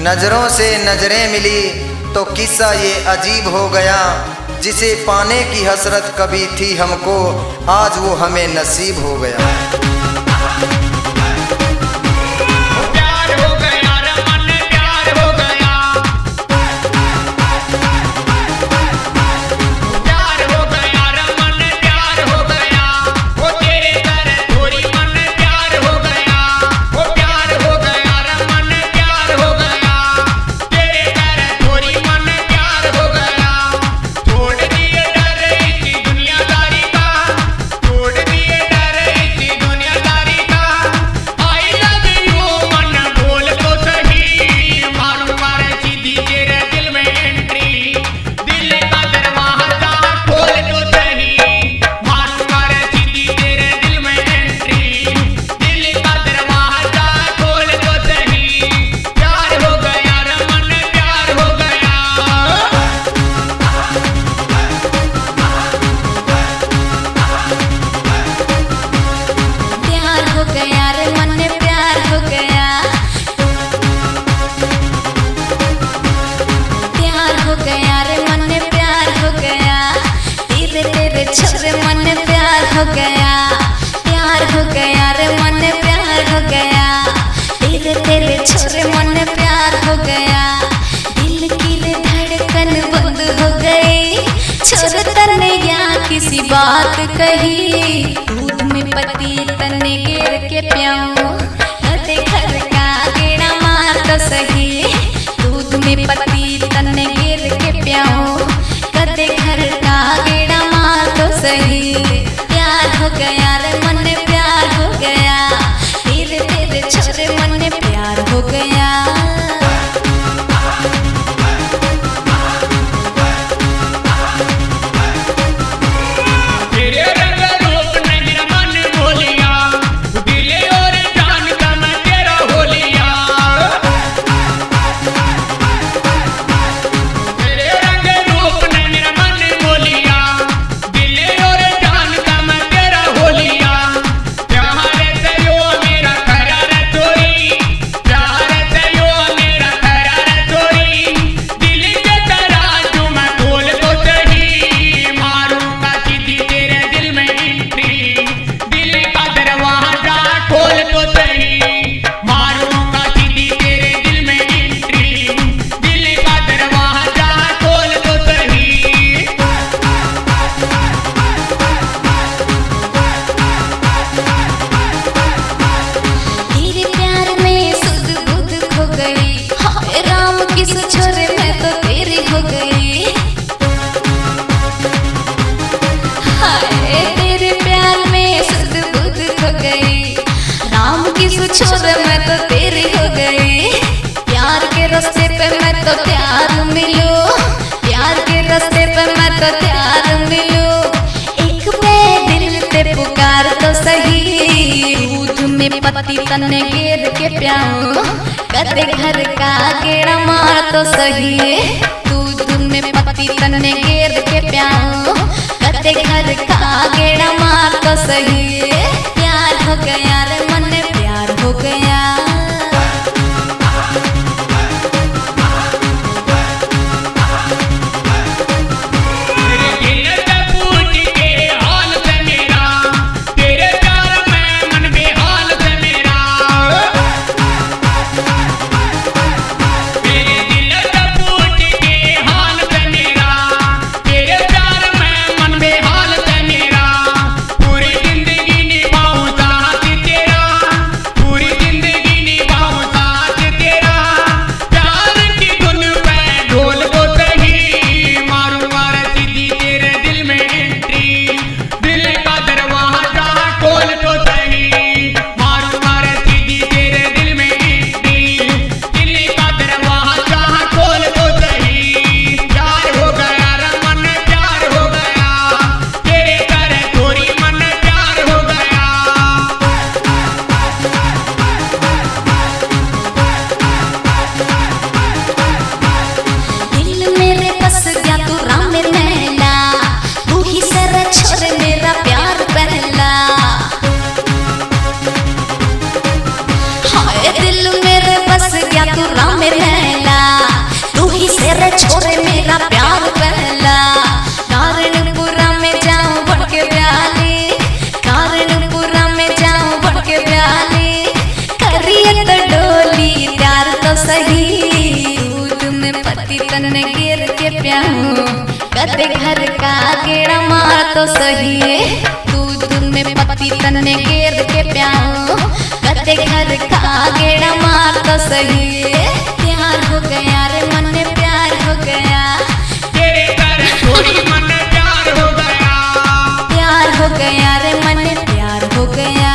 नजरों से नजरें मिली तो किस्सा ये अजीब हो गया। जिसे पाने की हसरत कभी थी हमको, आज वो हमें नसीब हो गया। तेरे छोरे मन प्यार हो गया। दिल की धड़कन बंद हो गई। छोरे तने यहाँ किसी बात कही, दूध में पति तने गिर के प्याऊं, कदे घर का गेड़ा मार तो सही। दूध में पति तने गिर के प्याऊं, कदे घर का गेड़ा मार तो सही। प्यार हो गया रे मन प्यार हो गया। तेरे छोरे मन प्यार हो गया। तेरे रंग रूप ने मेरा मन बोलिया, दिले और जान का मैं तेरा हो लिया। तेरे रंग रूप ने मेरा मन बोलिया, दिले और जान का मैं तेरा हो लिया। प्यार से यो मेरा करार चोरी, प्यार से यो मेरा करार चोरी। दिल के तराजू मैं खोल तो सही, मारूंगा सीधी तेरे दिल में एंट्री। दिल का दरवाजा खोल तो सही, मारूंगा सीधी तेरे दिल में एंट्री। दिल का दरवाजा खोल तो सही। तेरे प्यार में सुध बुध खो गई। हाय राम किस छोरे मैं तो तेरी हो गई। हाय तेरे प्यार में सुध बुध खो गई। राम किस छोरे मैं तो तेरी हो गई। प्यार के रास्ते पे मैं तो तैयार मिलूं, प्यार के रास्ते पे मैं तो तैयार मिलूं। एक मैं दिल ते पुकार तो सही, दूध में पति तने गिर के प्याऊं, कदे घर का गेड़ा मार तो सही। दूध में पति तने गिर के प्याऊं, कदे घर का गेड़ा मार तो सही। प्यार हो गया रे मन प्यार हो गया। तेरे दिल से पूछ के हाल से मेरा, तेरे प्यार में मन बेहाल से मेरा। तेरे दिल से पूछ के हाल से मेरा, तेरे प्यार में मन बेहाल से मेरा। पूरी जिंदगी निभाऊं साथ तेरा, पूरी जिंदगी कते घर का गेड़ा मार तो सही दूध में पत्ती तन्ने गेर के प्याओ कते घर का गेड़ा मार तो सही प्यार हो गया रे मन में प्यार हो गया तेरे घर थोड़ी मन प्यार हो गया प्यार हो गया रे मन में प्यार हो गया